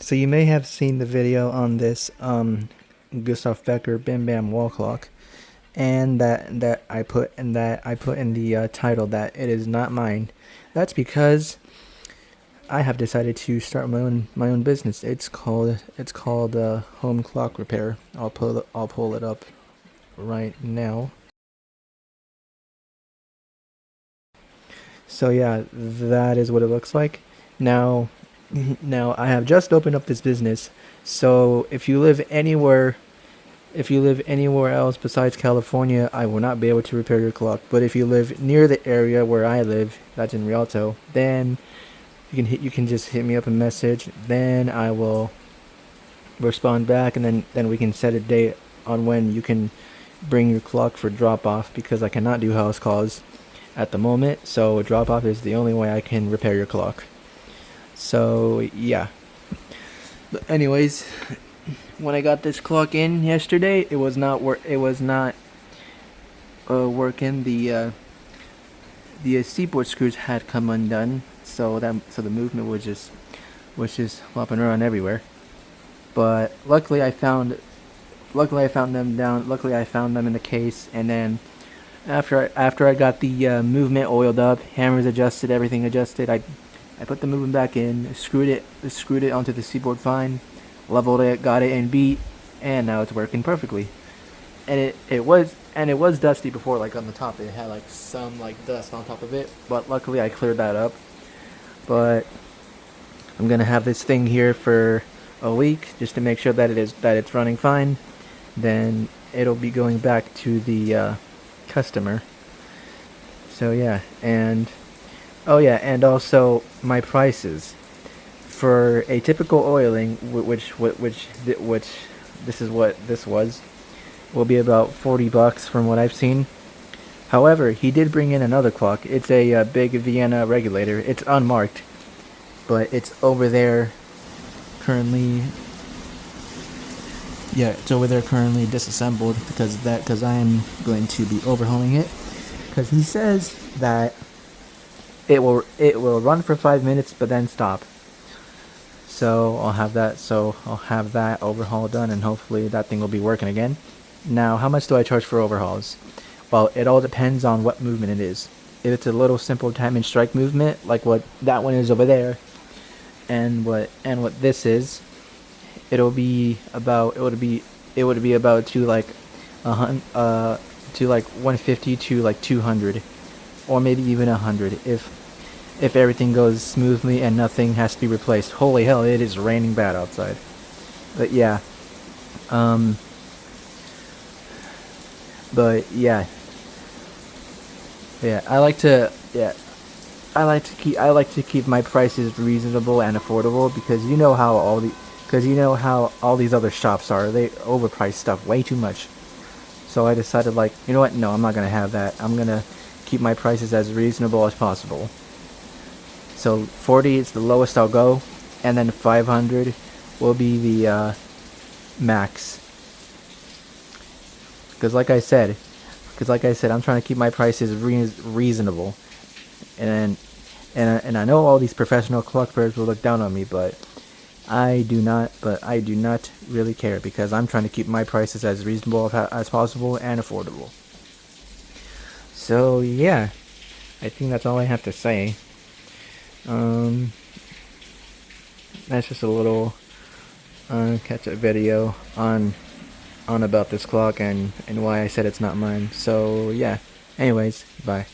So you may have seen the video on this Gustav Becker Bim Bam wall clock, and that I put in the title that it is not mine. That's because I have decided to start my own business. It's called Home Clock Repair. I'll pull it up right now. So yeah, that is what it looks like. Now, now I have just opened up this business. So if you live anywhere else besides California, I will not be able to repair your clock. But if you live near the area where I live, that's in Rialto, then you can just hit me up a message. Then I will respond back, and then we can set a date on when you can bring your clock for drop off, because I cannot do house calls at the moment. So drop off is the only way I can repair your clock. So yeah. But anyways, when I got this clock in yesterday, it was not working. The seatboard screws had come undone, so the movement was just flopping around everywhere. But luckily I found them down. Luckily I found them in the case, and then after I got the movement oiled up, hammers adjusted, everything adjusted, I put the movement back in, screwed it onto the seatboard fine, leveled it, got it in beat, and now it's working perfectly. And it was dusty before, like on the top. It had like some like dust on top of it, but luckily I cleared that up. But I'm gonna have this thing here for a week just to make sure that it's running fine. Then it'll be going back to the customer. So yeah, and oh yeah, and also my prices for a typical oiling, which this is what this was, will be about $40 from what I've seen. However, he did bring in another clock. It's a big Vienna regulator. It's unmarked, but it's over there currently. Yeah, it's over there currently disassembled because I am going to be overhauling it. Because he says that it will run for 5 minutes but then stop. So I'll have that overhaul done, and hopefully that thing will be working again. Now, how much do I charge for overhauls? Well, it all depends on what movement it is. If it's a little simple time and strike movement, like what that one is over there, and what this is, it would be about to like to like 150 to like 200, or maybe even 100 if everything goes smoothly and nothing has to be replaced. Holy hell, it is raining bad outside. But yeah, um, but yeah, yeah. I like to keep my prices reasonable and affordable, because you know how all these other shops are. They overprice stuff way too much. So I decided, like, you know what? No, I'm not gonna have that. I'm gonna keep my prices as reasonable as possible. So 40 is the lowest I'll go, and then 500 will be the max. Because like I said, I'm trying to keep my prices reasonable, and and I know all these professional clock players will look down on me, but I do not. But I do not really care, because I'm trying to keep my prices as reasonable as possible and affordable. So yeah, I think that's all I have to say. Um, that's just a little catch-up video on about this clock and why I said it's not mine. So yeah. Anyways, bye.